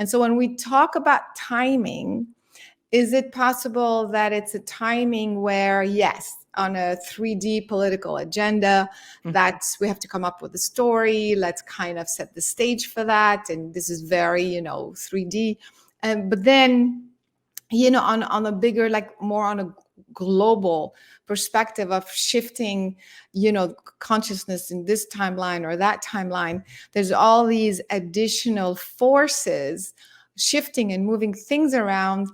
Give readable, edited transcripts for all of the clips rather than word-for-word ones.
And so when we talk about timing, is it possible that it's a timing where, yes, on a 3D political agenda, that we have to come up with a story, let's kind of set the stage for that, and this is very, 3D. But then, on a bigger, like more on a global perspective of shifting, consciousness in this timeline or that timeline, there's all these additional forces shifting and moving things around,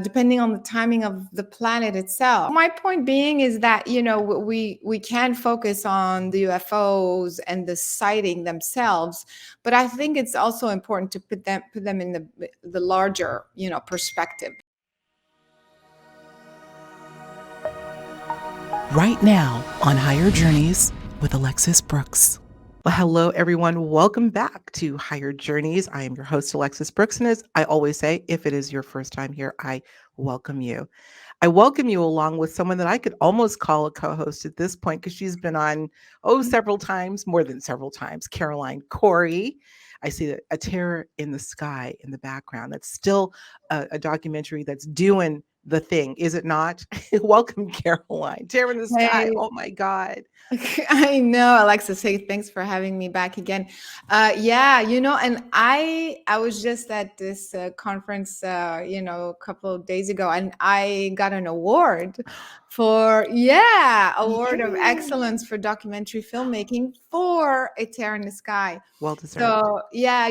depending on the timing of the planet itself. My point being is that, we can focus on the UFOs and the sighting themselves, but I think it's also important to put them in the larger, perspective. Right now on Higher Journeys with Alexis Brooks. Well, hello, everyone. Welcome back to Higher Journeys. I am your host, Alexis Brooks. And as I always say, if it is your first time here, I welcome you. I welcome you along with someone that I could almost call a co-host at this point because she's been on, several times, more than several times, Caroline Cory. I see A Terror in the Sky in the background. That's still a documentary that's doing the thing, is it not? Welcome, Caroline. Terror in the Sky. Hey. Oh my God. I know, Alexis. Hey, thanks for having me back again. Yeah, and I was just at this conference, a couple of days ago, and I got an award award of excellence for documentary filmmaking for A Terror in the Sky. Well deserved. So yeah,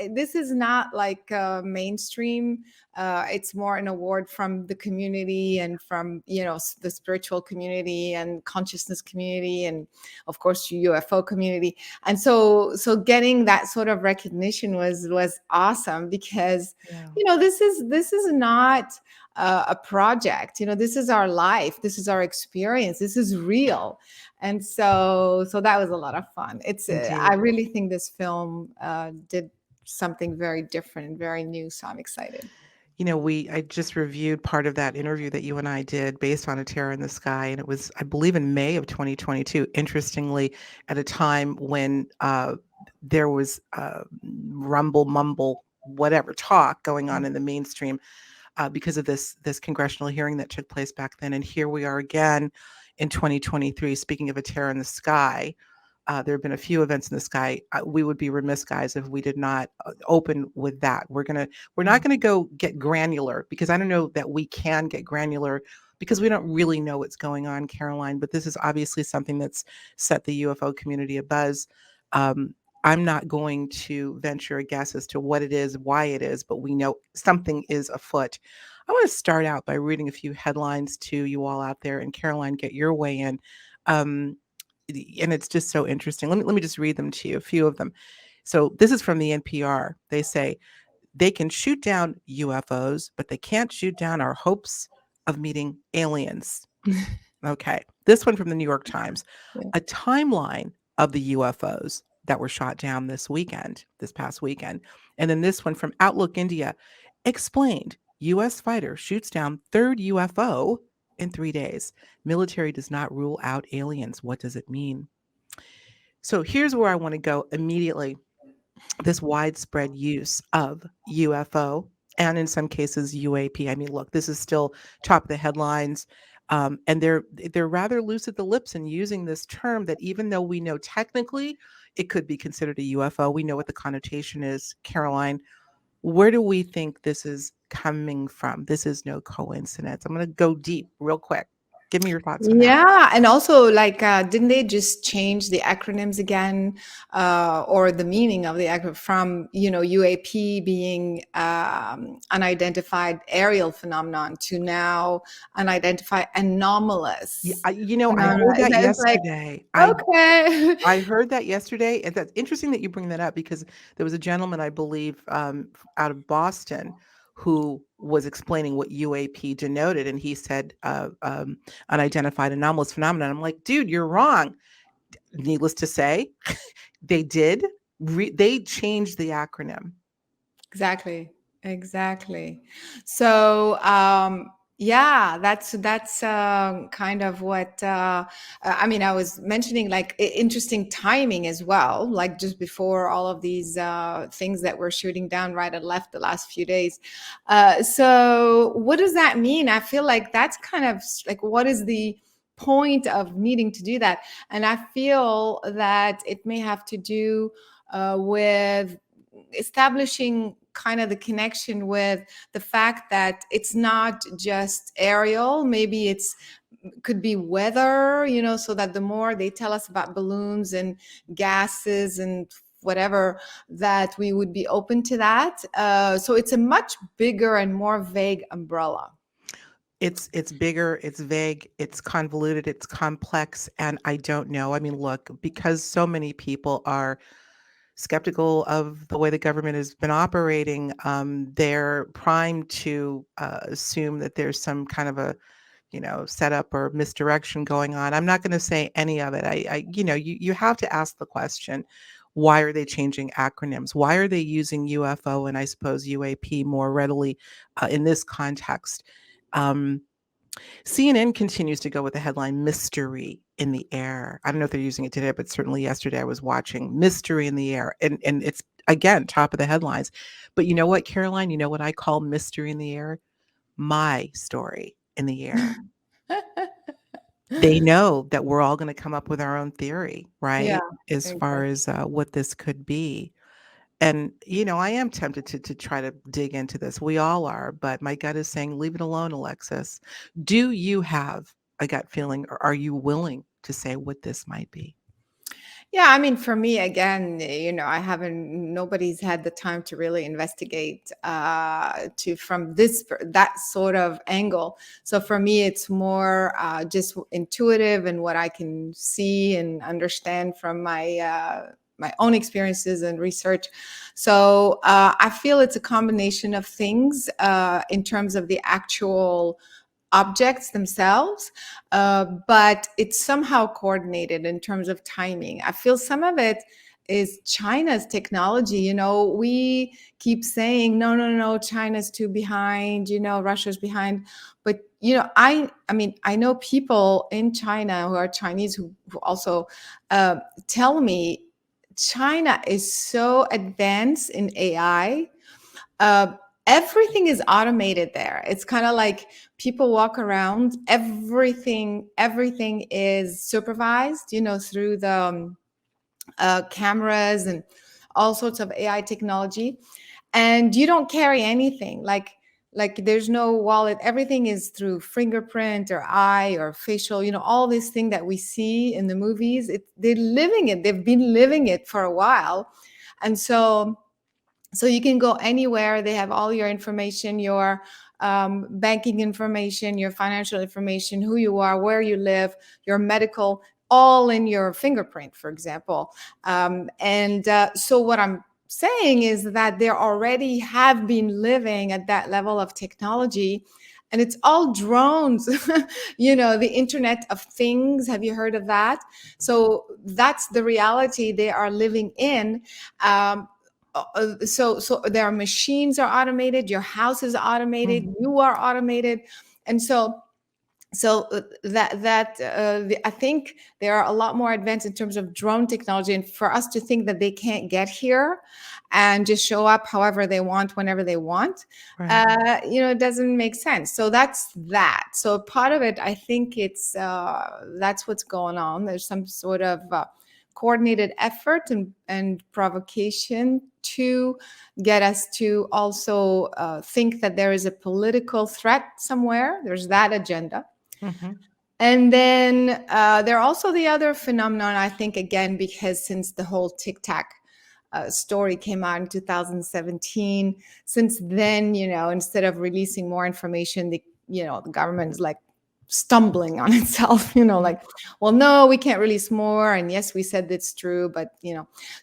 this is not like mainstream. It's more an award from the community and from, the spiritual community and consciousness community and of course the UFO community. And so getting that sort of recognition was awesome because, this is not a project, this is our life. This is our experience. This is real. And so that was a lot of fun. I really think this film did something very different and very new. So I'm excited. I just reviewed part of that interview that you and I did based on A Terror in the Sky, and it was, I believe, in May of 2022, interestingly, at a time when there was rumble, mumble, whatever talk going on in the mainstream because of this congressional hearing that took place back then. And here we are again in 2023, speaking of A Terror in the Sky. There have been a few events in the sky. We would be remiss, guys, if we did not open with that. We're not gonna go get granular because I don't know that we can get granular because we don't really know what's going on, Caroline. But this is obviously something that's set the UFO community abuzz. I'm not going to venture a guess as to what it is, why it is, but we know something is afoot. I want to start out by reading a few headlines to you all out there, and Caroline, get your way in. And it's just so interesting. Let me just read them to you, a few of them. So this is from the NPR. They say, they can shoot down UFOs, but they can't shoot down our hopes of meeting aliens. Okay. This one from the New York Times. A timeline of the UFOs that were shot down this past weekend. And then this one from Outlook India. Explained, U.S. fighter shoots down third UFO in 3 days. Military does not rule out aliens. What does it mean? So here's where I want to go immediately. This widespread use of UFO and in some cases UAP. I mean, look, this is still top of the headlines. And they're rather loose at the lips in using this term that even though we know technically it could be considered a UFO, we know what the connotation is. Caroline, where do we think this is coming from? This is no coincidence. I'm going to go deep real quick. Give me your thoughts on that. Yeah, and also didn't they just change the acronyms again, or the meaning of the acronym from UAP being unidentified aerial phenomenon to now unidentified anomalous? Yeah, I heard that yesterday. Okay. I heard that yesterday, and that's interesting that you bring that up because there was a gentleman, I believe, out of Boston who was explaining what UAP denoted, and he said unidentified anomalous phenomenon. I'm like, dude, you're wrong. Needless to say, they did. They changed the acronym. Exactly. So, Yeah, that's kind of what I mean. I was mentioning like interesting timing as well, like just before all of these things that we're shooting down right and left the last few days. So, what does that mean? I feel like that's kind of like what is the point of needing to do that? And I feel that it may have to do with establishing kind of the connection with the fact that it's not just aerial. Maybe it's could be weather, so that the more they tell us about balloons and gases and whatever, that we would be open to that. So it's a much bigger and more vague umbrella. It's bigger, it's vague, it's convoluted, it's complex, and I don't know. I mean, look, because so many people are skeptical of the way the government has been operating, they're primed to assume that there's some kind of a setup or misdirection going on. I'm not going to say any of it. You have to ask the question, why are they changing acronyms? Why are they using UFO and I suppose UAP more readily in this context? Um, CNN continues to go with the headline "Mystery in the Air." I don't know if they're using it today, but certainly yesterday I was watching "Mystery in the Air," and it's again top of the headlines. But you know what, Caroline? You know what I call "Mystery in the Air"? My story in the air. They know that we're all going to come up with our own theory, Yeah, right? As far exactly. as what this could be. And, I am tempted to try to dig into this. We all are, but my gut is saying, leave it alone, Alexis. Do you have a gut feeling, or are you willing to say what this might be? Yeah, I mean, for me, again, I haven't, nobody's had the time to really investigate to from that sort of angle. So for me, it's more just intuitive and what I can see and understand from my own experiences and research. So I feel it's a combination of things in terms of the actual objects themselves, but it's somehow coordinated in terms of timing. I feel some of it is China's technology. We keep saying, no, no, no, China's too behind, Russia's behind. But, I mean, I know people in China who are Chinese who also tell me China is so advanced in AI. uh, Everything is automated there. It's kind of like people walk around, everything is supervised, through the cameras and all sorts of AI technology. And you don't carry anything, like there's no wallet. Everything is through fingerprint or eye or facial, all this thing that we see in the movies. They're living it. They've been living it for a while. And so you can go anywhere. They have all your information, your banking information, your financial information, who you are, where you live, your medical, all in your fingerprint, for example. So what I'm saying is that they already have been living at that level of technology. And it's all drones, the Internet of Things. Have you heard of that? So that's the reality they are living in. So their machines are automated, your house is automated, Mm, you are automated. And so I think they are a lot more advanced in terms of drone technology. And for us to think that they can't get here and just show up however they want, whenever they want, right. it doesn't make sense. So that's that. So part of it, I think that's what's going on. There's some sort of coordinated effort and provocation to get us to also think that there is a political threat somewhere. There's that agenda. Hmm. And then there are also the other phenomenon, I think, again, because since the whole Tic Tac story came out in 2017, since then, instead of releasing more information, the government is like stumbling on itself, like, well, no, we can't release more. And yes, we said it's true, but,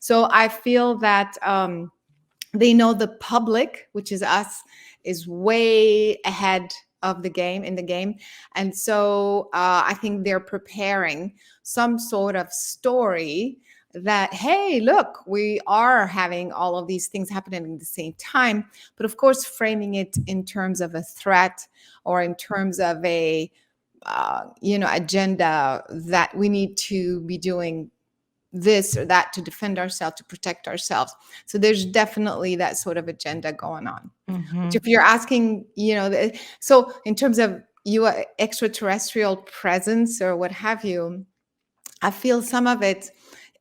so I feel that they know the public, which is us, is way ahead of the game in the game. And so I think they're preparing some sort of story that, hey, look, we are having all of these things happening at the same time, but of course framing it in terms of a threat or in terms of a agenda that we need to be doing this or that to defend ourselves, to protect ourselves. So there's definitely that sort of agenda going on. Which, if you're asking, so in terms of extraterrestrial presence or what have you, I feel some of it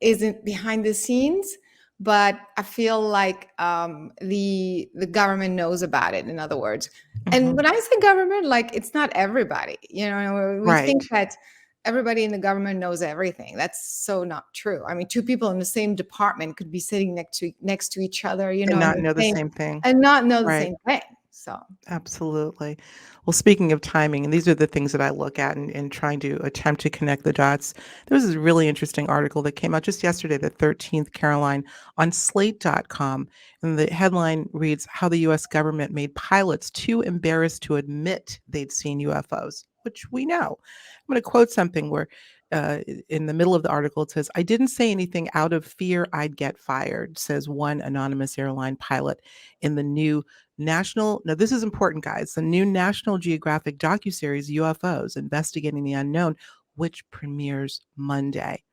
isn't behind the scenes, but I feel like the government knows about it. In other words, and when I say government, like, it's not everybody. We think Right. that everybody in the government knows everything. That's so not true. I mean, two people in the same department could be sitting next to each other, And in not the know the same, same thing. and not know the Right. same thing. So Absolutely. Well, speaking of timing, and these are the things that I look at in trying to attempt to connect the dots. There was this really interesting article that came out just yesterday, the 13th, Caroline, on slate.com. And the headline reads, How the U.S. government made pilots too embarrassed to admit they'd seen UFOs, which we know. I'm going to quote something where in the middle of the article, it says, I didn't say anything out of fear I'd get fired, says one anonymous airline pilot in the new now this is important, guys, the new National Geographic docuseries UFOs Investigating the Unknown, which premieres Monday.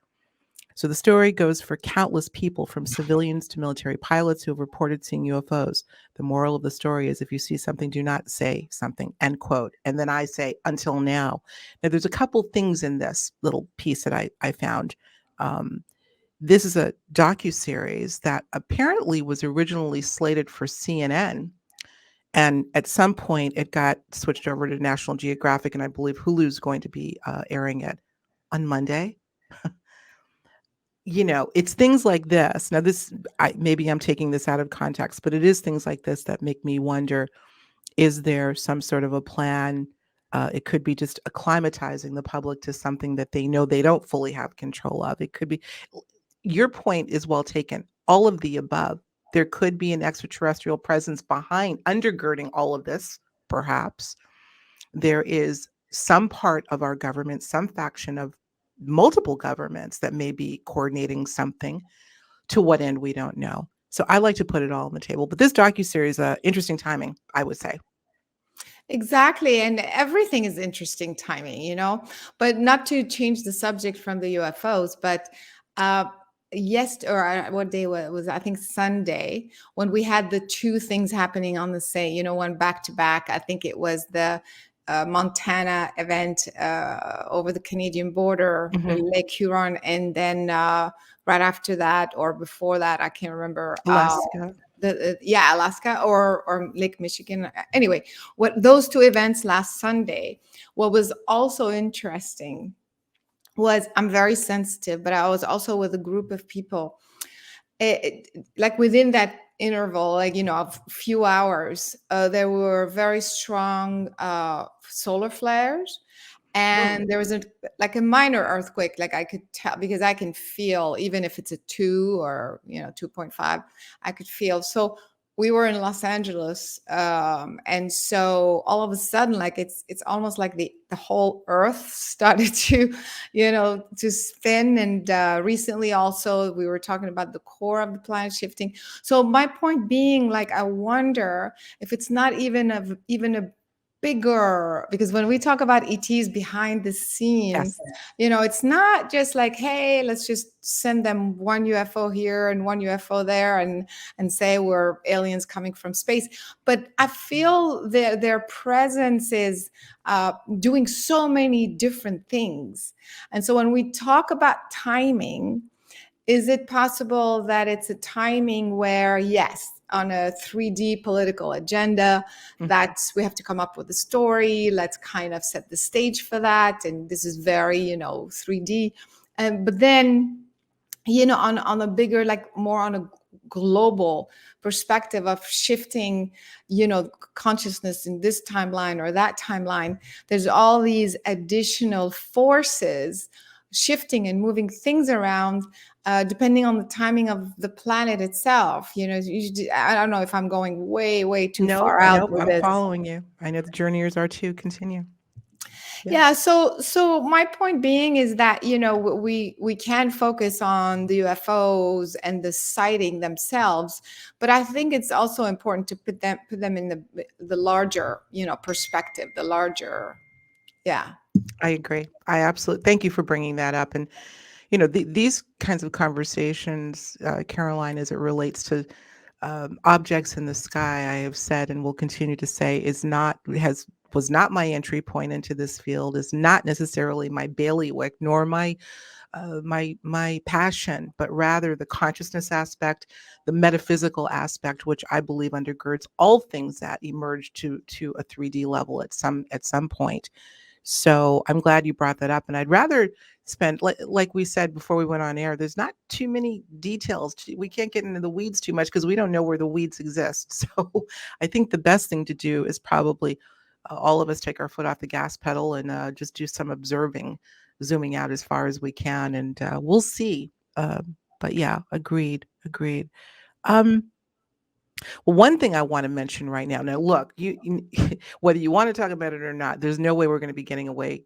So the story goes for countless people, from civilians to military pilots, who have reported seeing UFOs. The moral of the story is, if you see something, do not say something, end quote. And then I say, until now. Now, there's a couple things in this little piece that I found. This is a docuseries that apparently was originally slated for CNN, and at some point, it got switched over to National Geographic, and I believe Hulu's going to be airing it on Monday. It's things like this. Now, maybe I'm taking this out of context, but it is things like this that make me wonder, is there some sort of a plan? It could be just acclimatizing the public to something that they know they don't fully have control of. It could be, your point is well taken. All of the above. There could be an extraterrestrial presence behind, undergirding all of this, perhaps. There is some part of our government, some faction of multiple governments that may be coordinating something. To what end, we don't know. So I like to put it all on the table. But this docuseries, interesting timing, I would say. exactly, and everything is interesting timing, but not to change the subject from the UFOs, but yes, or what day was I think Sunday, when we had the two things happening on the same, one back to back. I think it was the Montana event over the Canadian border, Lake Huron, and then right after that or before that, I can't remember. Alaska. Alaska or Lake Michigan. Anyway, what those two events last Sunday, what was also interesting was, I'm very sensitive, but I was also with a group of people. Like within that interval, like, of a few hours, there were very strong solar flares. And there was like a minor earthquake, like I could tell, because I can feel, even if it's a 2 or 2.5, I could feel. So we were in Los Angeles, and so all of a sudden, like, it's almost like the whole earth started to to spin. And recently also we were talking about the core of the planet shifting. So my point being, like, I wonder if it's not even a bigger, because when we talk about ETs behind the scene, Yes. it's not just like, hey, let's just send them one UFO here and one UFO there and say we're aliens coming from space. But I feel their presence is doing so many different things. And so when we talk about timing, is it possible that it's a timing where, yes, on a 3D political agenda, that's, we have to come up with a story, let's kind of set the stage for that, and this is very 3D, but then on a bigger, like more on a global perspective of shifting consciousness in this timeline or that timeline, there's all these additional forces shifting and moving things around, depending on the timing of the planet itself. I don't know if I'm going way too far out Nope, with I'm this. following you. I know the journeyers are too. Continue. Yeah, Yeah, so my point being is that, we can focus on the UFOs and the sighting themselves, but I think it's also important to put them in the larger, perspective, the larger, yeah. I agree. I absolutely thank you for bringing that up. And these kinds of conversations, Caroline, as it relates to objects in the sky, I have said and will continue to say, was not my entry point into this field, is not necessarily my bailiwick, nor my passion, but rather the consciousness aspect, the metaphysical aspect, which I believe undergirds all things that emerge to a 3D level at some point. So I'm glad you brought that up. And I'd rather spend, like we said before we went on air, there's not too many details. We can't get into the weeds too much because we don't know where the weeds exist. So I think the best thing to do is probably all of us take our foot off the gas pedal and just do some observing, zooming out as far as we can. And we'll see. But yeah, agreed. Um, one thing I want to mention right now. Now, look, whether you want to talk about it or not, there's no way we're going to be getting away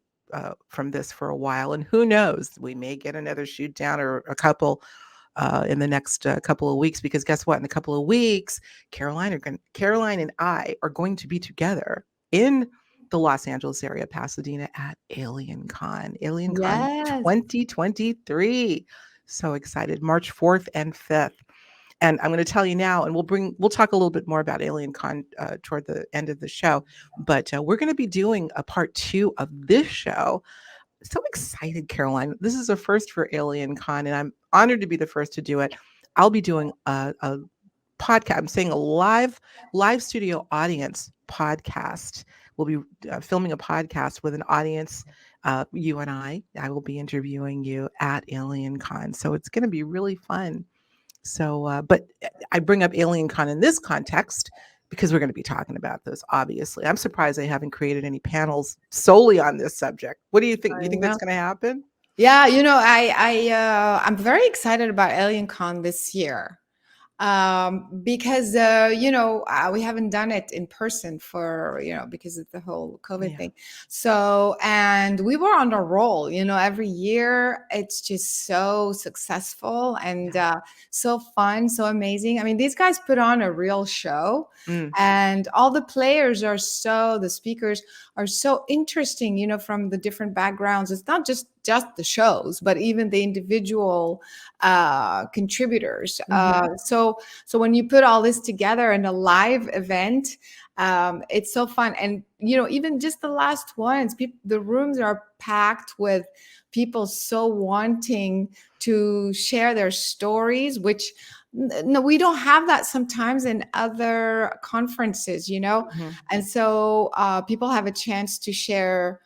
from this for a while. And who knows? We may get another shoot down or a couple in the next couple of weeks. Because guess what? In a couple of weeks, Caroline and I are going to be together in the Los Angeles area, Pasadena, at Aliencon Yes. 2023. So excited! March 4th and 5th. And I'm going to tell you now, and we'll talk a little bit more about Aliencon toward the end of the show. But we're going to be doing a part 2 of this show. So excited, Caroline! This is a first for Aliencon, and I'm honored to be the first to do it. I'll be doing a podcast. I'm saying a live studio audience podcast. We'll be filming a podcast with an audience. You and I will be interviewing you at Aliencon. So it's going to be really fun. So, but I bring up Aliencon in this context because we're going to be talking about this, obviously. I'm surprised they haven't created any panels solely on this subject. What do you think? I You think that's know. going to happen? Yeah, I'm very excited about AlienCon this year, because we haven't done it in person for, because of the whole COVID Yeah. thing. So, and we were on a roll, every year. It's just so successful and Yeah. so fun, so amazing. I mean, these guys put on a real show, Mm, and all the speakers are so interesting, from the different backgrounds. It's not just the shows, but even the individual contributors. hmm So when you put all this together in a live event, it's so fun. And even just the last ones, the rooms are packed with people so wanting to share their stories, which no, we don't have that sometimes in other conferences, hmm and so people have a chance to share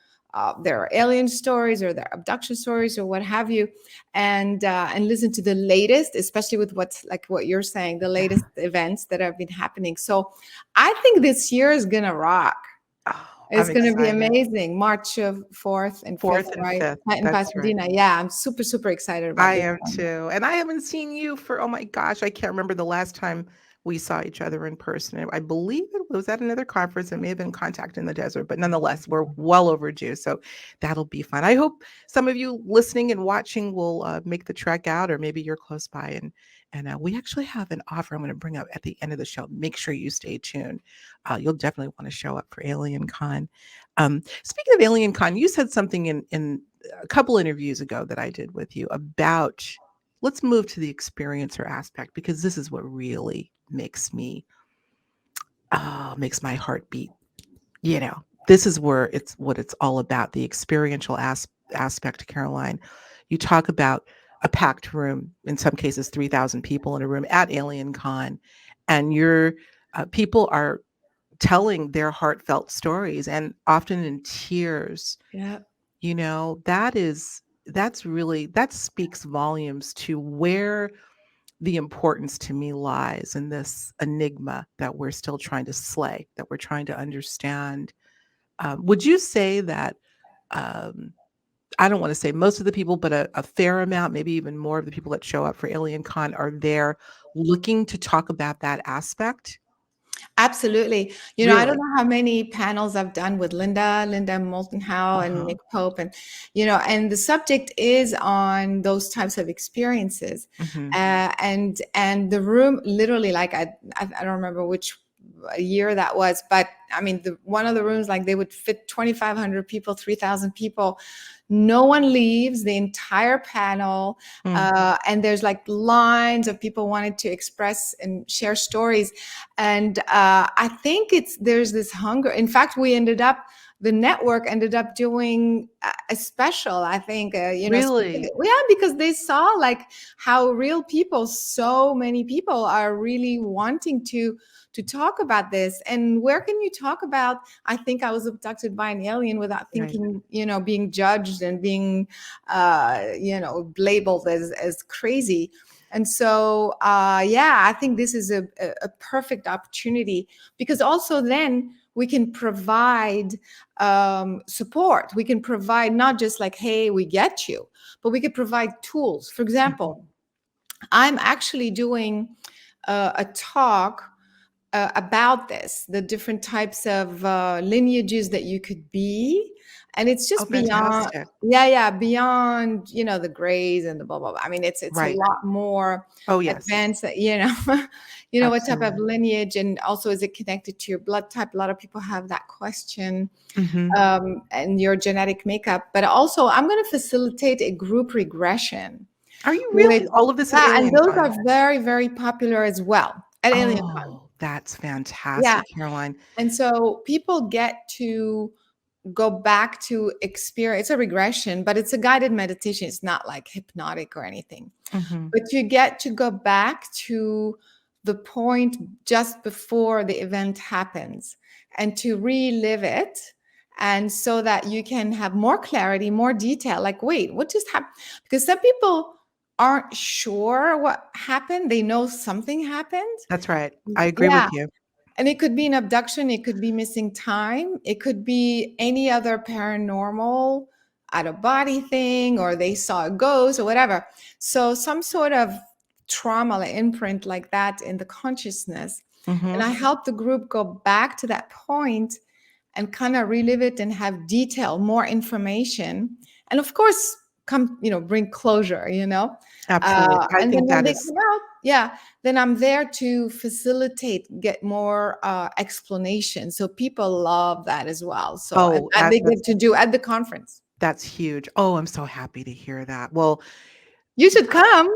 their alien stories or their abduction stories or what have you, and listen to the latest, especially with what's like what you're saying, the Yeah. latest events that have been happening. So I think this year is gonna rock. Oh, It's I'm going to be excited. amazing. March of 4th and 5th, 4th and right? 5th. In That's right. Pasadena. Yeah, I'm super, super excited about I this am one. too. And I haven't seen you for, oh my gosh, I can't remember the last time we saw each other in person. I believe it was at another conference. It may have been Contact in the Desert, but nonetheless, we're well overdue. So that'll be fun. I hope some of you listening and watching will make the trek out, or maybe you're close by. And we actually have an offer I'm going to bring up at the end of the show. Make sure you stay tuned. You'll definitely want to show up for Aliencon. Speaking of Aliencon, you said something in a couple interviews ago that I did with you about, let's move to the experiencer aspect, because this is what really makes my heart beat. This is where it's all about, the experiential aspect. Caroline, you talk about a packed room, in some cases 3,000 people in a room at Aliencon, and your people are telling their heartfelt stories, and often in tears. Yeah. That speaks volumes to where the importance to me lies in this enigma that we're still trying to slay, that we're trying to understand. Would you say that, um, I don't want to say most of the people, but a fair amount, maybe even more of the people that show up for Aliencon are there looking to talk about that aspect? Absolutely. I don't Really? know how many panels I've done with Linda Moulton Howe and Uh-huh. Nick Pope, and and the subject is on those types of experiences, Mm-hmm. and the room literally, like I don't remember which year that was, but I mean, the one of the rooms, like they would fit 2,500 people, 3,000 people. No one leaves the entire panel, Mm. and there's like lines of people wanting to express and share stories, and I think there's this hunger. In fact, the network ended up doing a special, I think, Really? yeah, because they saw like how real people, so many people are really wanting to talk about this. And where can you talk about, I think I was abducted by an alien, without Right. thinking, being judged and being labeled as crazy. And so, yeah, I think this is a perfect opportunity, because also then we can provide support. We can provide not just like, hey, we get you, but we could provide tools. For Mm-hmm. example, I'm actually doing a talk about this, the different types of lineages that you could be. And it's Oh, just beyond, fantastic. yeah, beyond, the grays and the blah, blah, blah. I mean, it's a Right. lot more Oh, yes. advanced, what type of Absolutely. lineage, and also is it connected to your blood type? A lot of people have that question, Mm-hmm. and your genetic makeup. But also, I'm going to facilitate a group regression Are you with, really? All of this at yeah, and those Aliencon? are very, very popular as well at Aliencon. Oh, that's Yeah. fantastic, Caroline. And so people get to go back to experience. It's a regression, but it's a guided meditation. It's not like hypnotic or anything. Mm-hmm. But you get to go back to the point just before the event happens and to relive it. And so that you can have more clarity, more detail. Like, wait, what just happened? Because some people aren't sure what happened. They know something happened. That's right. I agree with Yeah. you. And it could be an abduction, it could be missing time, it could be any other paranormal out of body thing, or they saw a ghost or whatever. So some sort of trauma, like imprint like that in the consciousness. And Mm-hmm. I help the group go back to that point and kind of relive it and have detail, more information. And of course, bring closure. Absolutely. I And then think when that they is, come out, yeah, then I'm there to facilitate, get more explanation. So people love that as well. So, and oh, that they get to do at the conference. that's huge. Oh, I'm so happy to hear that. Well, You should come.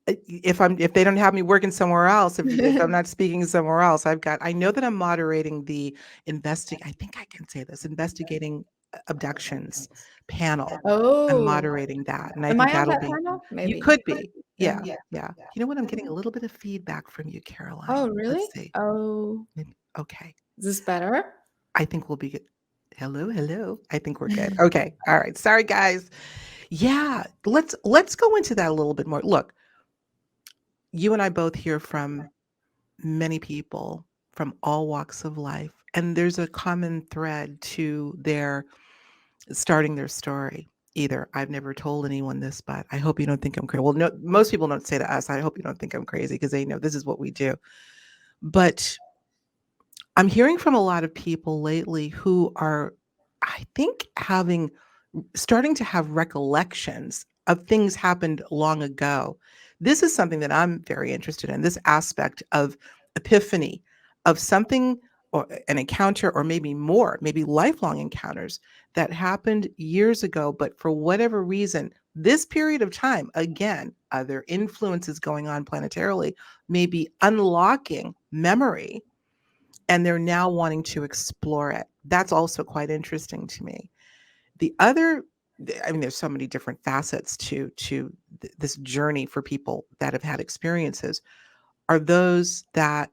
if they don't have me working somewhere else, if I'm not speaking somewhere else, I know that I'm moderating the I think I can say this, investigating abductions panel. I'm Oh, moderating that, and I am think I on that'll that be, panel? you Maybe. could be. Yeah. Yeah. Yeah. You know what? I'm getting a little bit of feedback from you, Oh, Caroline. really? Let's see. Oh, Maybe, okay. is this better? I think we'll be good. Hello, hello. I think we're good. Okay. All right. Sorry, guys. Yeah. Let's go into that a little bit more. Look, you and I both hear from many people from all walks of life, and there's a common thread to their starting their story. Either I've never told anyone this, but I hope you don't think I'm crazy. Well, no, most people don't say to us, I hope you don't think I'm crazy, because they know this is what we do. But I'm hearing from a lot of people lately who are, I think, starting to have recollections of things happened long ago. This is something that I'm very interested in, this aspect of epiphany, of something, or an encounter, or maybe more, maybe lifelong encounters that happened years ago, but for whatever reason, this period of time, again, other influences going on planetarily, may be unlocking memory, and they're now wanting to explore it. That's also quite interesting to me. The other, I mean, there's so many different facets to this journey for people that have had experiences, are those that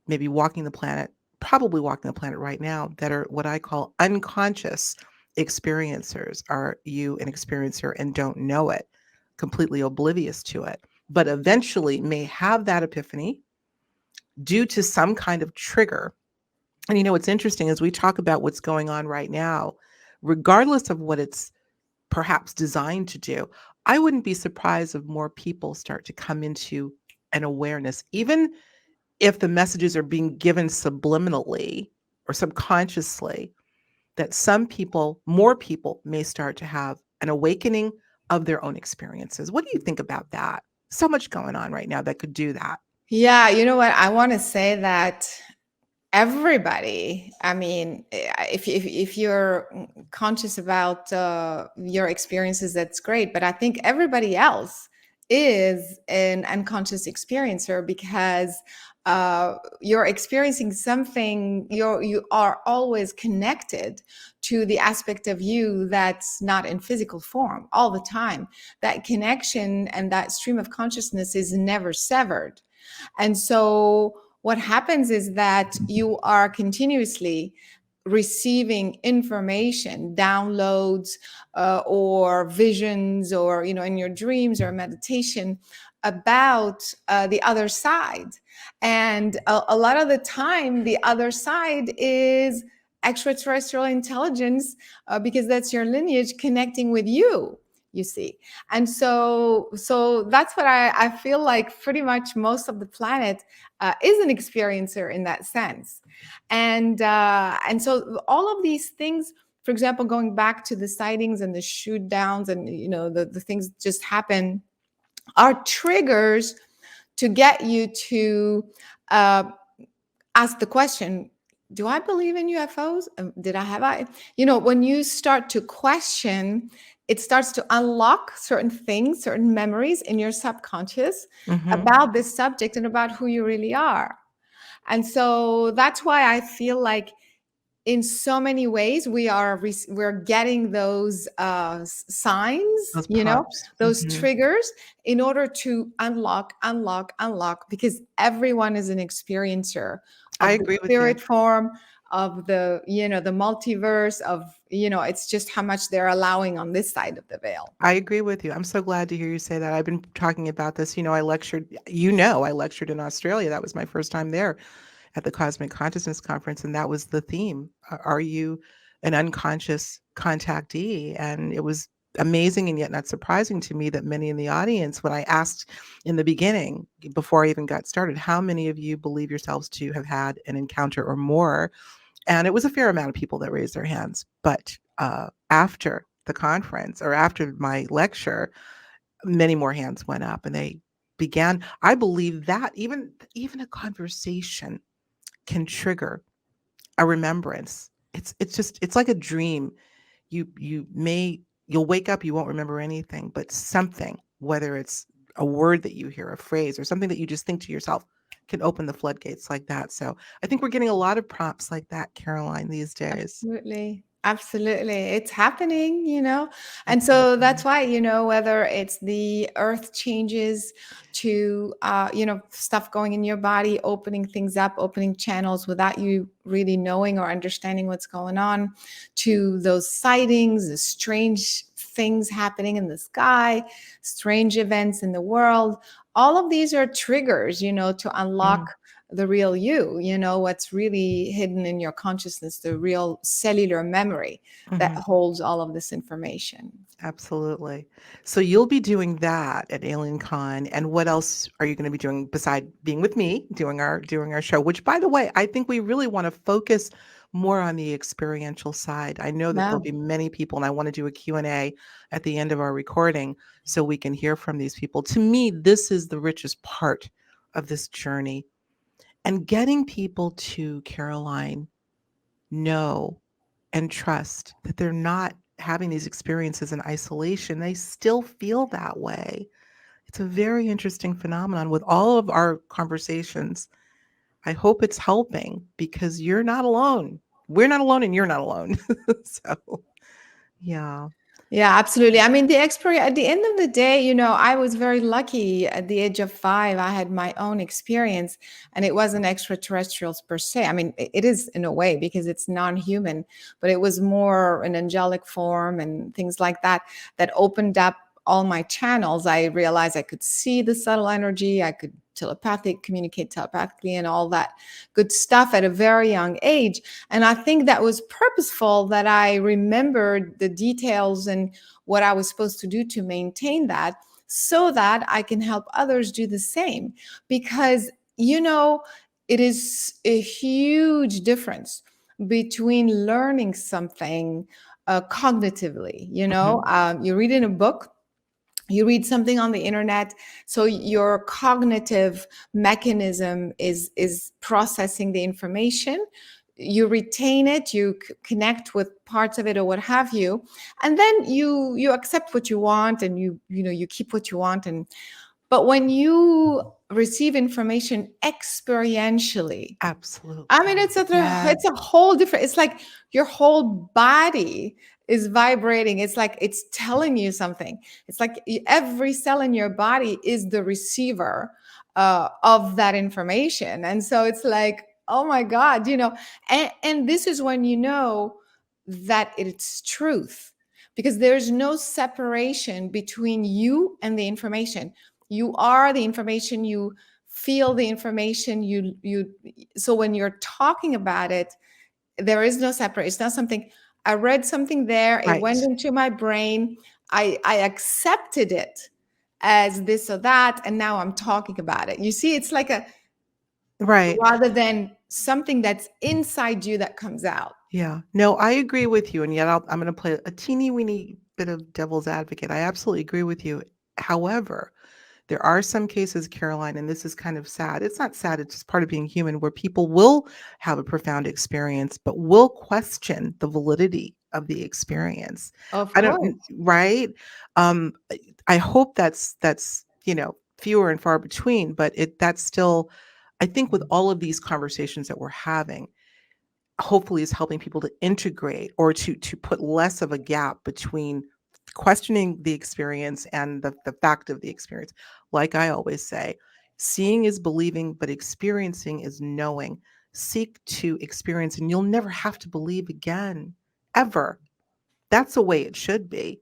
may be walking the planet, probably walking the planet right now, that are what I call unconscious experiencers. Are you an experiencer and don't know it, completely oblivious to it, but eventually may have that epiphany due to some kind of trigger? And what's interesting is we talk about what's going on right now, regardless of what it's perhaps designed to do. I wouldn't be surprised if more people start to come into an awareness, even if the messages are being given subliminally or subconsciously, that some people, more people, may start to have an awakening of their own experiences. What do you think about that? So much going on right now that could do that. Yeah, you know what? I want to say that everybody, I mean, if you're conscious about your experiences, that's great. But I think everybody else is an unconscious experiencer, because you're experiencing something. You are always connected to the aspect of you that's not in physical form all the time. That connection and that stream of consciousness is never severed. And so what happens is that you are continuously receiving information, downloads, or visions, or, in your dreams or meditation, about the other side. And a lot of the time, the other side is extraterrestrial intelligence, because that's your lineage connecting with you see. And so that's what I feel like pretty much most of the planet is an experiencer in that sense. And so all of these things, for example, going back to the sightings and the shoot downs, and the things just happen, are triggers to get you to uh, ask the question, do I believe in UFOs? When you start to question, it starts to unlock certain things, certain memories in your subconscious Mm-hmm. about this subject and about who you really are. And so that's why I feel like in so many ways we're getting those signs, Those prompts. those Mm-hmm. triggers, in order to unlock, because everyone is an experiencer I of the agree with you. spirit form, of the multiverse, of it's just how much they're allowing on this side of the veil. I agree with you. I'm so glad to hear you say that. I've been talking about this. I lectured in Australia. That was my first time there at the Cosmic Consciousness Conference, and that was the theme. Are you an unconscious contactee? And it was amazing and yet not surprising to me that many in the audience, when I asked in the beginning, before I even got started, how many of you believe yourselves to have had an encounter or more? And it was a fair amount of people that raised their hands. But after the conference or after my lecture, many more hands went up and they began. I believe that even a conversation can trigger a remembrance. It's like a dream. You'll wake up, you won't remember anything, but something, whether it's a word that you hear, a phrase, or something that you just think to yourself, can open the floodgates like that. So I think we're getting a lot of prompts like that, Caroline, these days. Absolutely. Absolutely. It's happening. And so Mhm. that's why, whether it's the earth changes to, stuff going in your body, opening things up, opening channels without you really knowing or understanding what's going on, to those sightings, the strange things happening in the sky, strange events in the world. All of these are triggers, to Mm, unlock the real what's really hidden in your consciousness, the real cellular memory that mhm. holds all of this information. Absolutely. So you'll be doing that at Aliencon, and what else are you going to be doing beside being with me, doing our show? Which, by the way, I think we really want to focus more on the experiential side. I know that there'll Wow. be many people, and I want to do a Q&A at the end of our recording so we can hear from these people. To me, this is the richest part of this journey, and getting people to, Caroline, know and trust that they're not having these experiences in isolation. They still feel that way. It's a very interesting phenomenon with all of our conversations. I hope it's helping because you're not alone. We're not alone and you're not alone. So, yeah. Yeah, absolutely. I mean, at the end of the day, I was very lucky. At the age of 5, I had my own experience, and it wasn't extraterrestrials per se. I mean, it is in a way because it's non-human, but it was more an angelic form and things like that that opened up all my channels. I realized I could see the subtle energy. I could communicate telepathically, and all that good stuff at a very young age. And I think that was purposeful, that I remembered the details and what I was supposed to do to maintain that, so that I can help others do the same. Because, it is a huge difference between learning something cognitively. You read in a book, you read something on the internet, so your cognitive mechanism is processing the information, you retain it, you connect with parts of it or what have you, and then you accept what you want, and you keep what you want. And but when you receive information experientially, I mean, Absolutely. it's a Yes. whole different. It's like your whole body is vibrating. It's like it's telling you something. It's like every cell in your body is the receiver of that information, and so it's like, oh my God, and this is when you know that it's truth, because there's no separation between you and the information. You are the information. You feel the information. You So when you're talking about it, there is no separate. It's not something, I read something there, it went Right. into my brain, I accepted it as this or that, and now I'm talking about it. You see, it's like a, Right. rather than something that's inside you that comes out. Yeah. No, I agree with you, and yet I'm going to play a teeny weeny bit of devil's advocate. I absolutely agree with you. However, there are some cases, Caroline, and this is kind of sad. It's not sad, it's just part of being human, where people will have a profound experience, but will question the validity of the experience. Of I don't, course. right? I hope that's fewer and far between, but that's still, I think with all of these conversations that we're having, hopefully is helping people to integrate or to put less of a gap between questioning the experience and the fact of the experience. Like I always say, seeing is believing, but experiencing is knowing. Seek to experience, and you'll never have to believe again, ever. That's the way it should be.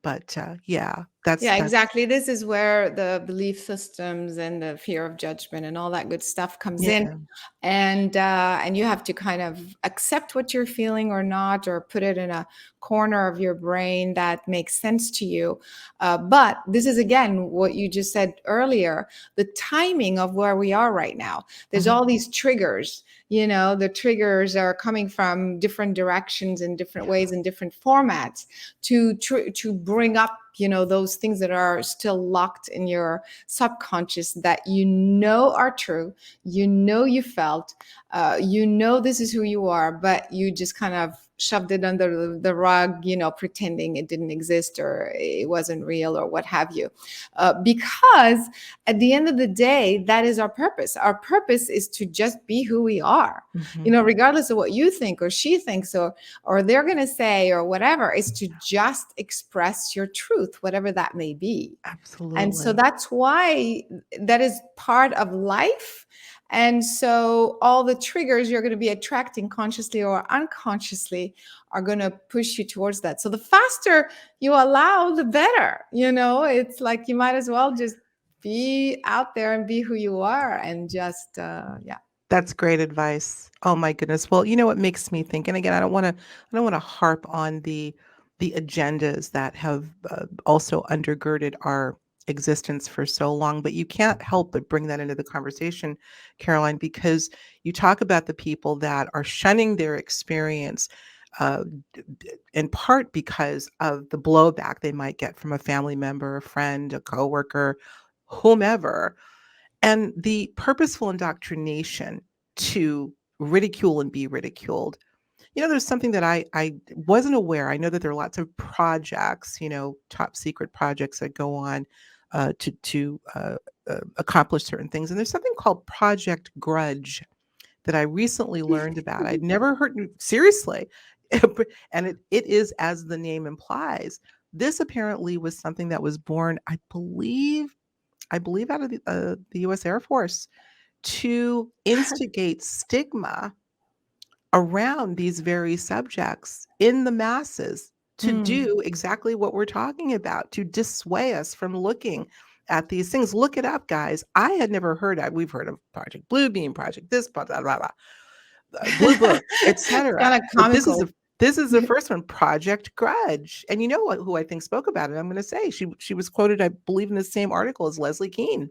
But yeah, Yeah, that's exactly. This is where the belief systems and the fear of judgment and all that good stuff comes in, yeah. and you have to kind of accept what you're feeling or not, or put it in a corner of your brain that makes sense to you. But this is again what you just said earlier: the timing of where we are right now. There's Mhm. all these triggers. The triggers are coming from different directions in different Yeah. ways in different formats to bring up those things that are still locked in your subconscious that are true, you felt, this is who you are, but you just kind of shoved it under the rug, pretending it didn't exist or it wasn't real or what have you, because at the end of the day, that is our purpose. Our purpose is to just be who we are, Mhm. regardless of what you think or she thinks or they're going to say or whatever, is to just express your truth, whatever that may be. And so Absolutely. that's why that is part of life. And so all the triggers you're going to be attracting consciously or unconsciously are going to push you towards that. So the faster you allow, the better. It's like you might as well just be out there and be who you are and just, yeah. That's great advice. Oh my goodness. Well, you know what makes me think, and again, I don't want to harp on the agendas that have also undergirded our existence for so long, but you can't help but bring that into the conversation, Caroline, because you talk about the people that are shunning their experience, uh, in part because of the blowback they might get from a family member, a friend, a coworker, whomever, and the purposeful indoctrination to ridicule and be ridiculed. There's something that I wasn't aware. I know that there are lots of projects, top secret projects that go on to accomplish certain things. And there's something called Project Grudge that I recently learned about. I'd never heard, seriously. And it is, as the name implies, this apparently was something that was born, I believe out of the U.S. Air Force to instigate stigma around these very subjects in the masses, to Hmm. do exactly what we're talking about, to dissuade us from looking at these things. Look it up, guys. I had never heard of. We've heard of Project Bluebeam, Project this, blah blah blah, Blue Book, It's etc. kind of But this is the comical. first one, Project Grudge. And you know what? Who I think spoke about it? I'm going to say she was quoted, I believe, in the same article as Leslie Kean.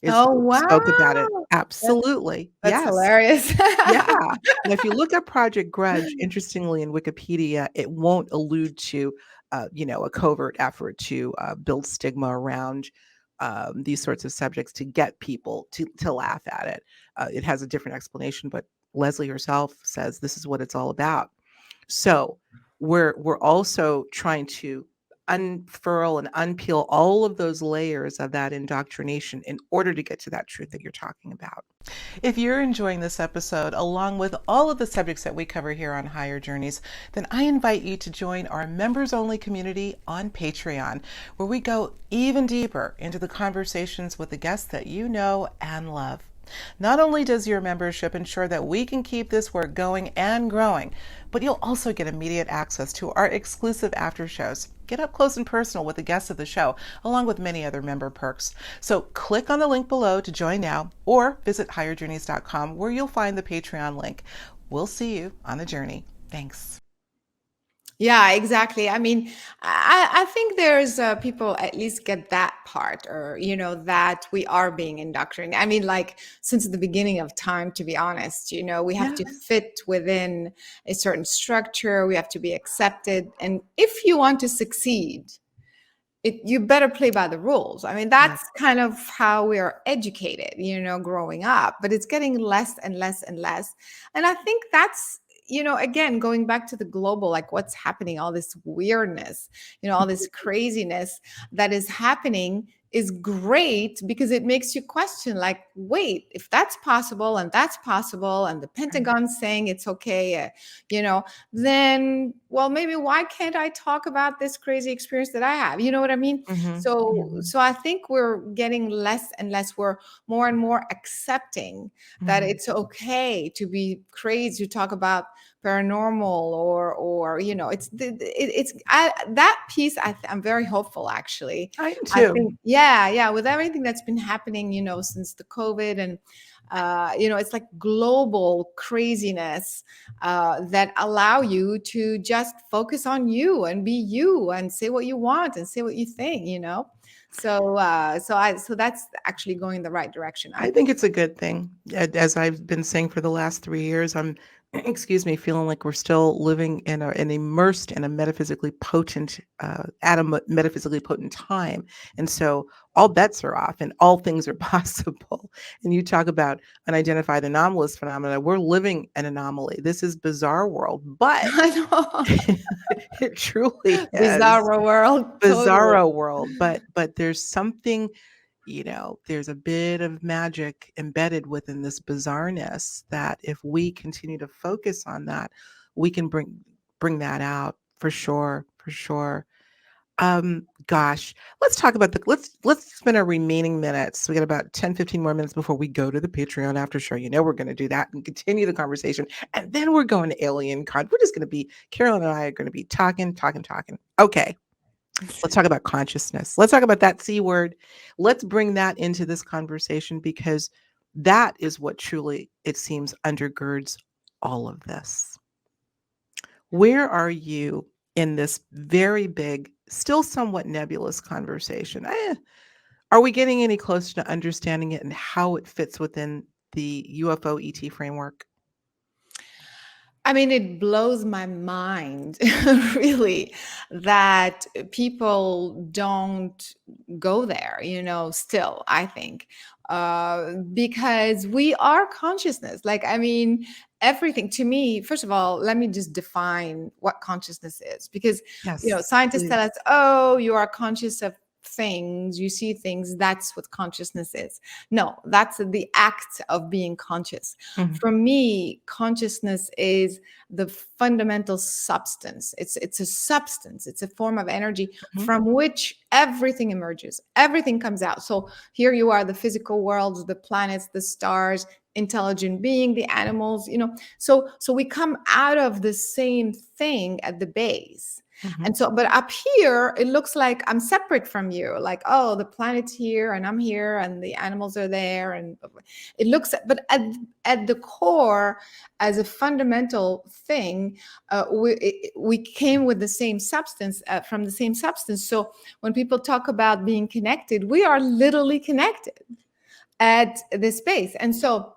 is Oh, who spoke about it. wow. Absolutely. That's Yes. hilarious. Yeah. And if you look at Project Grudge, interestingly, in Wikipedia, it won't allude to, a covert effort to build stigma around these sorts of subjects to get people to laugh at it. It has a different explanation, but Leslie herself says this is what it's all about. So we're also trying to unfurl and unpeel all of those layers of that indoctrination in order to get to that truth that you're talking about. If you're enjoying this episode, along with all of the subjects that we cover here on Higher Journeys, then I invite you to join our members-only community on Patreon, where we go even deeper into the conversations with the guests that you know and love. Not only does your membership ensure that we can keep this work going and growing, but you'll also get immediate access to our exclusive after shows. Get up close and personal with the guests of the show, along with many other member perks. So click on the link below to join now, or visit higherjourneys.com where you'll find the Patreon link. We'll see you on the journey. Thanks. Yeah, exactly. I mean, I think there's people at least get that part, or, that we are being indoctrinated. I mean, like, since the beginning of time, to be honest, we have to Yes. fit within a certain structure. We have to be accepted. And if you want to succeed, you better play by the rules. I mean, Yeah. that's kind of how we are educated, growing up, but it's getting less and less and less. And I think that's, again, going back to the global, like what's happening, all this weirdness, all this craziness that is happening is great because it makes you question, like, wait, if that's possible and that's possible, and the Pentagon's saying it's okay, then, well, maybe why can't I talk about this crazy experience that I have? You know what I mean? Mm-hmm. So, Mm-hmm. so I think we're getting less and less. We're more and more accepting that Mm-hmm. it's okay to be crazy, to talk about paranormal, or that piece. I'm very hopeful, actually. I am I too. think, yeah, with everything that's been happening, since the COVID, and it's like global craziness that allow you to just focus on you and be you and say what you want and say what you think. So that's actually going in the right direction, I I think. think it's a good thing. As I've been saying for the last 3 years, I'm, excuse me, feeling like we're still living in an immersed in a metaphysically potent, metaphysically potent time, and so all bets are off, and all things are possible. And you talk about unidentified anomalous phenomena. We're living an anomaly. This is bizarre world, but I know. it truly is Bizarre world, totally. bizarro world. But there's something, there's a bit of magic embedded within this bizarreness that if we continue to focus on that, we can bring that out for sure, for sure. Gosh, let's talk about let's spend our remaining minutes. We got about 10, 15 more minutes before we go to the Patreon after show. We're going to do that and continue the conversation. And then we're going to Aliencon. We're just going to be, Carolyn and I are going to be talking, talking, talking. Okay. Let's talk about consciousness. Let's talk about that C word. Let's bring that into this conversation because that is what truly, it seems, undergirds all of this. Where are you in this very big, still somewhat nebulous conversation? Are we getting any closer to understanding it and how it fits within the UFO ET framework? I mean, it blows my mind, really, that people don't go there, still, I think, because we are consciousness. Like, I mean, everything to me, first of all, let me just define what consciousness is, because, Yes, scientists tell please. us, oh, you are conscious of things, you see things, that's what consciousness is. No, that's the act of being conscious. Mhm, For me, consciousness is the fundamental substance. It's a substance, it's a form of energy mhm, from which everything emerges, everything comes out. So here you are, the physical worlds, the planets, the stars, intelligent being, the animals, so we come out of the same thing at the base. mhm, And so, but up here, it looks like I'm separate from you. Like, oh, the planet's here and I'm here and the animals are there. And it looks, but at the core, as a fundamental thing, we came with the same substance, from the same substance. So when people talk about being connected, we are literally connected. at this space. And so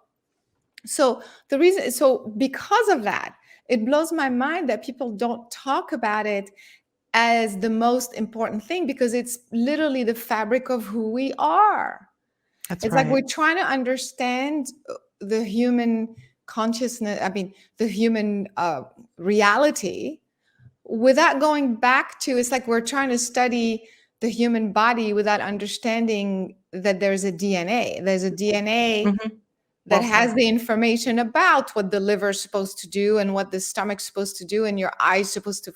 the reason, so because of that, it blows my mind that people don't talk about it as the most important thing, because it's literally the fabric of who we are. That's It's like right. we're trying to understand the human consciousness, I mean, the human reality, without going back to, it's like we're trying to study the human body without understanding that there's a DNA. There's a DNA Mhm. that Well has said. the information about what the liver is supposed to do and what the stomach's supposed to do and your eye's supposed to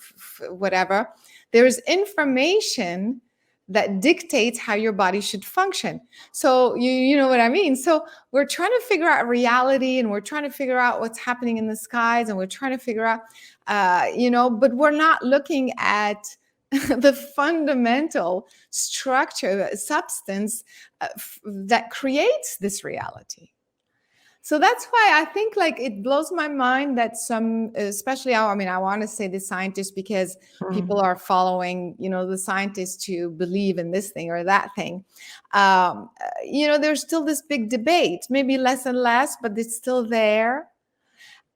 whatever. There's information that dictates how your body should function. So you know what I mean? So we're trying to figure out reality, and we're trying to figure out what's happening in the skies, and we're trying to figure out but we're not looking at the fundamental structure, substance that creates this reality. So that's why I think, like, it blows my mind that some, especially, I mean, I want to say the scientists, because Mm. people are following, the scientists to believe in this thing or that thing. There's still this big debate, maybe less and less, but it's still there.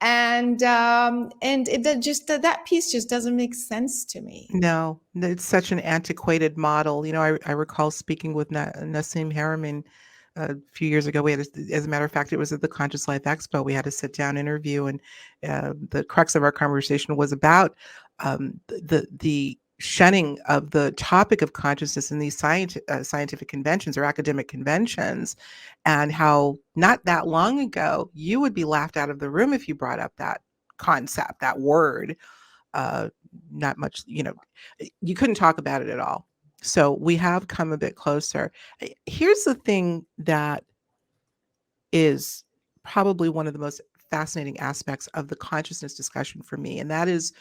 And that piece just doesn't make sense to me. No, it's such an antiquated model. I recall speaking with Nassim Haramein a few years ago. As a matter of fact, it was at the Conscious Life Expo. We had a sit-down interview, and the crux of our conversation was about the shunning of the topic of consciousness in these scientific conventions or academic conventions, and how not that long ago you would be laughed out of the room if you brought up that concept, that word. uh, Not much, you couldn't talk about it at all. So we have come a bit closer. Here's the thing that is probably one of the most fascinating aspects of the consciousness discussion for me, and that is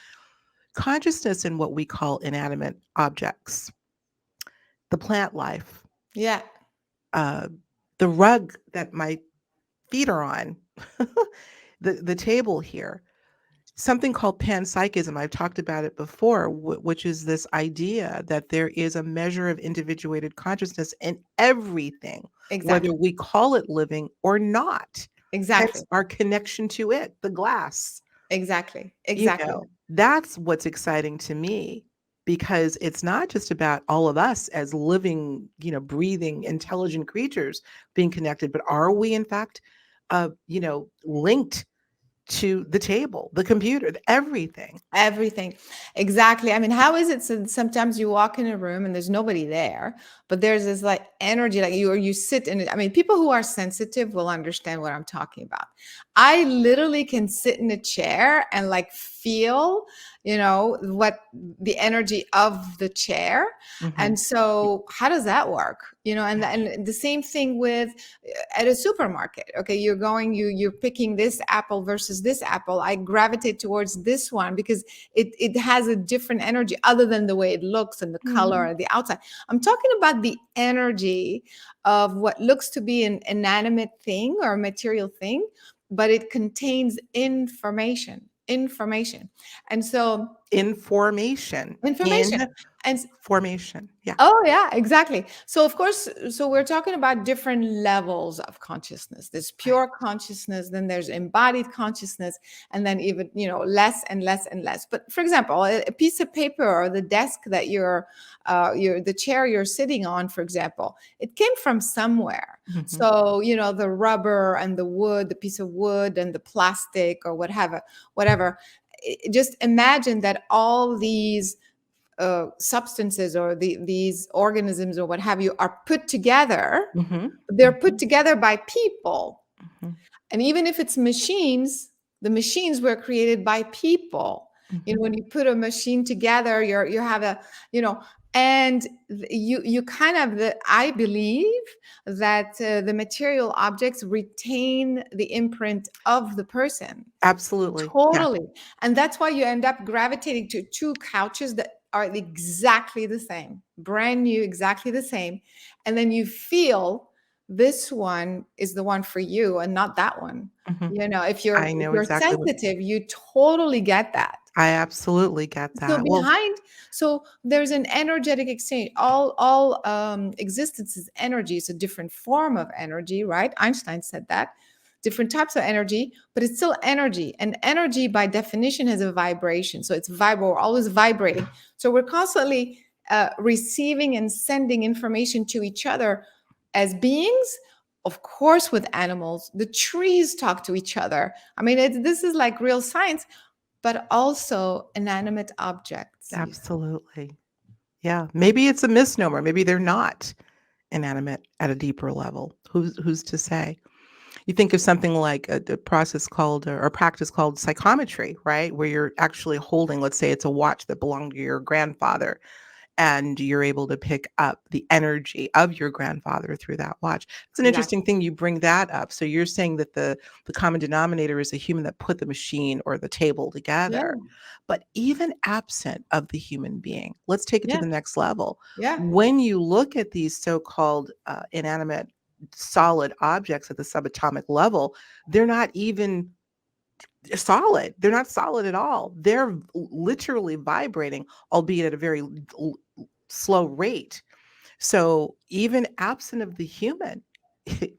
consciousness in what we call inanimate objects, the plant life, Yeah, uh, the rug that my feet are on, the table here. Something called panpsychism, I've talked about it before, which is this idea that there is a measure of individuated consciousness in everything, whether exactly, we call it living or not. exactly, Hence our connection to it, the glass. exactly, exactly. That's what's exciting to me, because it's not just about all of us as living, breathing, intelligent creatures being connected, but are we in fact, linked to the table, the computer, everything. Everything. Exactly. I mean, how is it, so sometimes you walk in a room and there's nobody there, but there's this like energy, like you sit in it. I mean, people who are sensitive will understand what I'm talking about. I literally can sit in a chair and like feel, what the energy of the chair. Mhm. And so how does that work? And the same thing with at a supermarket. Okay, you're picking this apple versus this apple. I gravitate towards this one because it has a different energy other than the way it looks and the color Mhm. and the outside. I'm talking about the energy of what looks to be an inanimate thing or a material thing, but it contains information. And so Information. information. And Information. Yeah. oh, yeah, exactly. So, of course, so we're talking about different levels of consciousness. There's Right. pure consciousness, then there's embodied consciousness, and then even, less and less and less. But for example, a piece of paper or the desk that the chair you're sitting on, for example, it came from somewhere. Mhm. So, the rubber and the wood, the piece of wood and the plastic or whatever. Just imagine that all these substances or these organisms or what have you are put together. Mhm. They're put Mhm. together by people. Mhm. And even if it's machines, the machines were created by people. Mhm. When you put a machine together, you have a, and you kind of, I believe that the material objects retain the imprint of the person. Absolutely. Yeah. Totally. And that's why you end up gravitating to two couches that are exactly the same, brand new, exactly the same. And then you feel this one is the one for you and not that one. Mhm. If I if know you're exactly what sensitive, you totally get that. I absolutely get So that. Well, behind, so there's an energetic exchange. All existence is energy. It's a different form of energy, right? Einstein said that. Different types of energy, but it's still energy. And energy, by definition, has a vibration. So it's we're always vibrating. So we're constantly receiving and sending information to each other as beings. Of course, with animals, the trees talk to each other. I mean, this is like real science, but also inanimate objects. absolutely. Yeah. Maybe it's a misnomer. Maybe they're not inanimate at a deeper level. Who's to say? You think of something like a process called or a practice called psychometry, right? Where you're actually holding, let's say it's a watch that belonged to your grandfather, and you're able to pick up the energy of your grandfather through that watch. It's an interesting Exactly. thing you bring that up. So you're saying that the common denominator is a human that put the machine or the table Yeah. together. But even absent of the human being, let's take it to Yeah. the next level. Yeah. When you look at these so-called inanimate solid objects at the subatomic level, they're not even solid. They're not solid at all. They're literally vibrating, albeit at a very slow rate. So even absent of the human,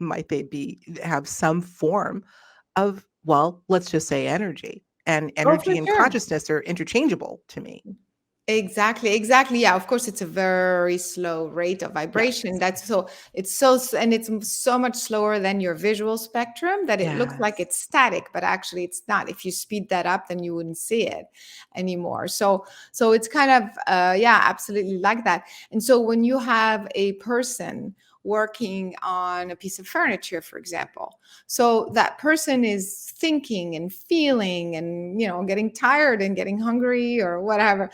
might they be have some form of, well, let's just say energy. And Oh, for energy and sure. consciousness are interchangeable to me. Exactly, exactly. Yeah, of course, it's a very slow rate of vibration. Yes. That's so it's so and it's so much slower than your visual spectrum that it looks like Yes. it's static, but actually it's not. If you speed that up, then you wouldn't see it anymore. So it's kind of yeah, absolutely like that. And so when you have a person working on a piece of furniture, for example, so that person is thinking and feeling and getting tired and getting hungry or whatever,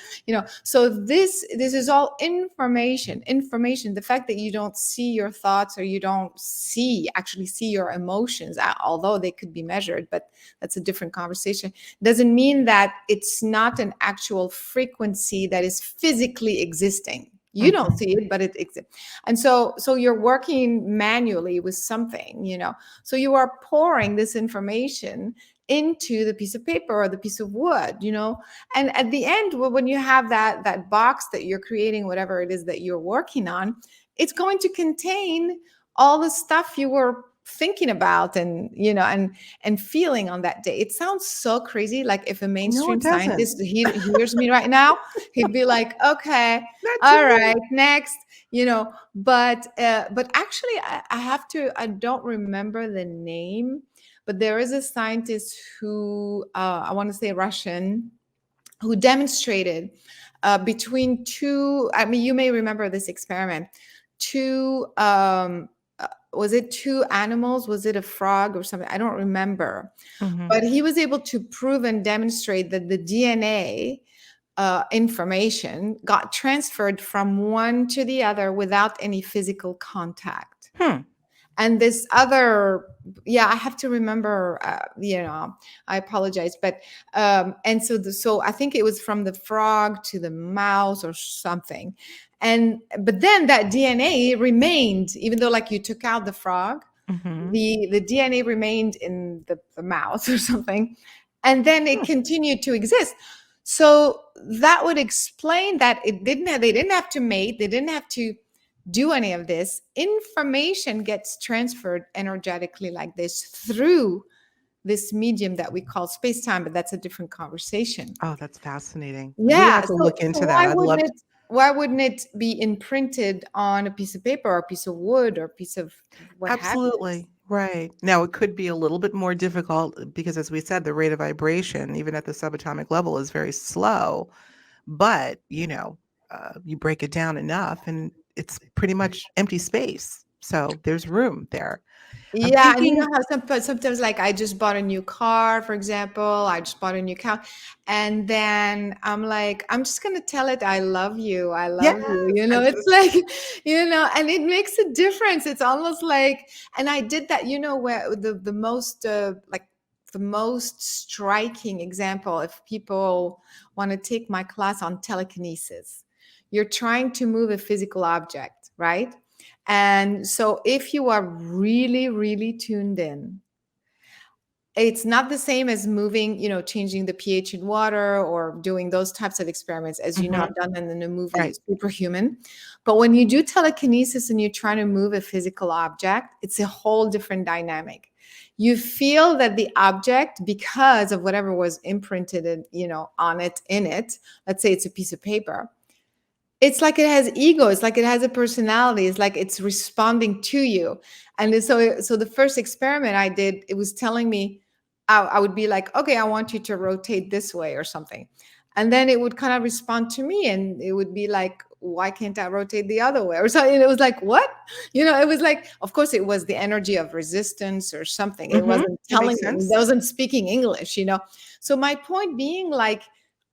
so this is all information. The fact that you don't see your thoughts or you don't actually see your emotions, although they could be measured, but that's a different conversation, doesn't mean that it's not an actual frequency that is physically existing. You don't Mhm. see it, but it exists. And so you're working manually with something, so you are pouring this information into the piece of paper or the piece of wood, and at the end, when you have that box that you're creating, whatever it is that you're working on, it's going to contain all the stuff you were thinking about and feeling on that day. It sounds so crazy. Like if a No, mainstream it doesn't. scientist hears me right now, he'd be like, okay, Not to all right, me. next. But actually, I don't remember the name, but there is a scientist who, I want to say Russian, who demonstrated between two. I mean, you may remember this experiment. Two, was it two animals? Was it a frog or something? I don't remember. Mhm. But he was able to prove and demonstrate that the DNA information got transferred from one to the other without any physical contact. Hmm. And this other, yeah, I have to remember, I apologize, but and so I think it was from the frog to the mouse or something. And but then that DNA remained, even though like you took out the frog, Mhm. the DNA remained in the mouse or something, and then it Hmm. continued to exist. So that would explain that they didn't have to mate, they didn't have to do any of this. Information gets transferred energetically like this through this medium that we call space-time, but that's a different conversation. Oh, that's fascinating. We Yeah. have to look So into that. I'd love to. why wouldn't it be imprinted on a piece of paper or a piece of wood or a piece of what have you? Absolutely. Right. Now, it could be a little bit more difficult because, as we said, the rate of vibration, even at the subatomic level, is very slow. But, you break it down enough and it's pretty much empty space. So there's room there. I'm Yeah, and you know thinking, how sometimes, like I just bought a new car, for example, I just bought a new car, and then I'm like, I'm just gonna tell it I love you, I yes, love you. I It's just, like, and it makes a difference. It's almost like, and I did that, where the most like the most striking example, if people want to take my class on telekinesis, you're trying to move a physical object, right? And so if you are really, really tuned in, It's not the same as moving, changing the pH in water or doing those types of experiments, as you know, I've done them in the movie Superhuman. But when you do telekinesis and you're trying to move a physical object, it's a whole different dynamic. You feel that the object, because of whatever was imprinted on it, in it, let's say it's a piece of paper, it's like it has ego. It's like it has a personality. It's like it's responding to you. And so the first experiment I did, it was telling me, I would be like, okay, I want you to rotate this way or something. And then it would kind of respond to me, and it would be like, why can't I rotate the other way? Or something. And it was like, what? It was like, of course, it was the energy of resistance or something. It wasn't telling me, it wasn't speaking English, So my point being, like,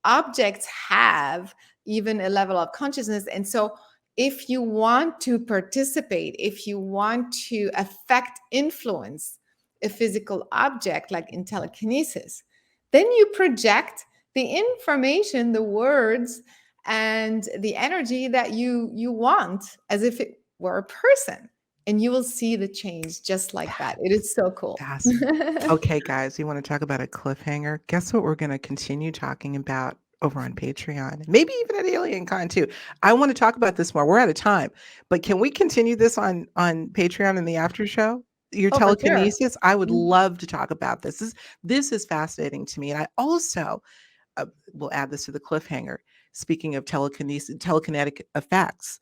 objects have even a level of consciousness. And so if you want to participate, if you want to affect, influence a physical object, like in telekinesis, then you project the information, the words, and the energy that you want, as if it were a person, and you will see the change just like that. It is so cool. Okay, guys, you want to talk about a cliffhanger? Guess what we're going to continue talking about over on Patreon, maybe even at Aliencon too. I want to talk about this more. We're out of time, but can we continue this on Patreon in the after show? Your telekinesis. Sure. I would love to talk about this. This is fascinating to me, and I also will add this to the cliffhanger. Speaking of telekinesis, telekinetic effects,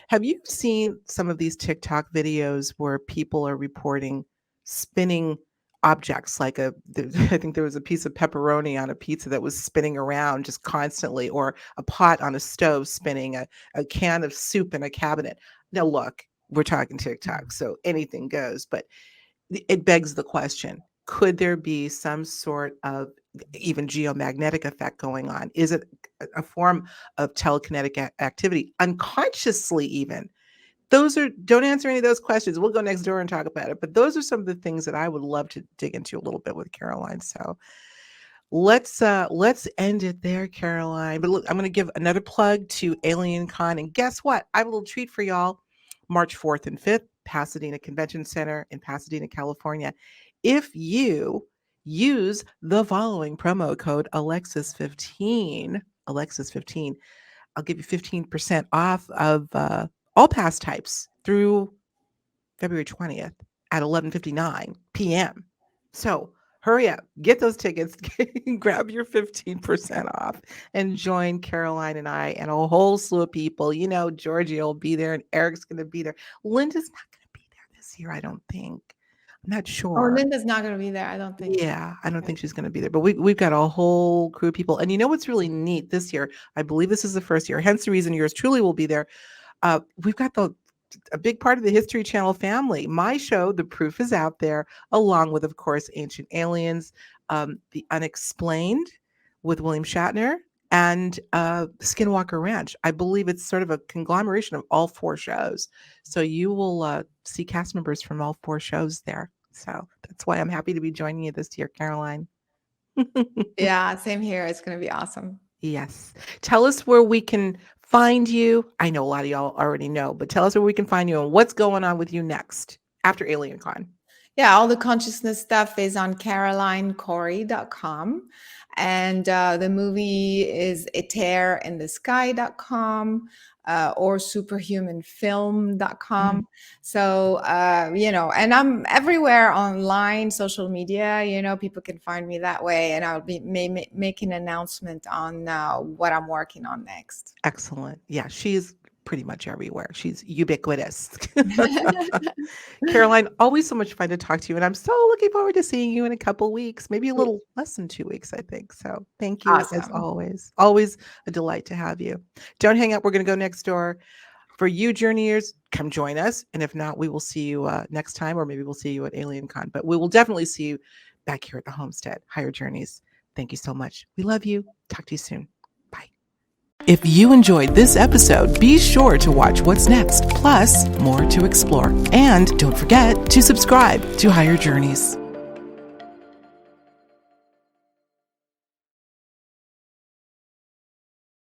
have you seen some of these TikTok videos where people are reporting spinning objects, like I think there was a piece of pepperoni on a pizza that was spinning around just constantly, or a pot on a stove spinning, a can of soup in a cabinet? Now, look, we're talking TikTok, so anything goes, but it begs the question, could there be some sort of even geomagnetic effect going on? Is it a form of telekinetic activity, unconsciously even? Don't answer any of those questions. We'll go next door and talk about it. But those are some of the things that I would love to dig into a little bit with Caroline. So let's end it there, Caroline. But look, I'm going to give another plug to Aliencon. And guess what? I have a little treat for y'all. March 4th and 5th, Pasadena Convention Center in Pasadena, California. If you use the following promo code Alexis15, I'll give you 15% off of all pass types through February 20th at 11:59 p.m. So hurry up, get those tickets, grab your 15% off, and join Caroline and I and a whole slew of people. Georgie will be there, and Eric's going to be there. Linda's not going to be there this year, I don't think. I'm not sure. Oh, Linda's not going to be there, I don't think. Yeah, I don't think she's going to be there. But we've got a whole crew of people. And you know what's really neat this year? I believe this is the first year, hence the reason yours truly will be there. We've got a big part of the History Channel family. My show, The Proof is Out There, along with, of course, Ancient Aliens, The Unexplained with William Shatner, and Skinwalker Ranch. I believe it's sort of a conglomeration of all 4 shows. So you will see cast members from all 4 shows there. So that's why I'm happy to be joining you this year, Caroline. Yeah, same here. It's going to be awesome. Yes. Tell us where we can find you. I know a lot of y'all already know, but tell us where we can find you and what's going on with you next after Aliencon. Yeah, all the consciousness stuff is on carolinecory.com. And the movie is etereinthesky.com or superhumanfilm.com. So, and I'm everywhere online, social media, people can find me that way. And I'll be making an announcement on what I'm working on next. Excellent. Yeah, she's pretty much everywhere. She's ubiquitous. Caroline, always so much fun to talk to you. And I'm so looking forward to seeing you in a couple weeks, maybe a little less than 2 weeks, I think. So thank you as always. Always a delight to have you. Don't hang up. We're going to go next door. For you journeyers, come join us. And if not, we will see you next time, or maybe we'll see you at Aliencon. But we will definitely see you back here at the homestead. Higher Journeys. Thank you so much. We love you. Talk to you soon. If you enjoyed this episode, be sure to watch what's next, plus more to explore. And don't forget to subscribe to Higher Journeys.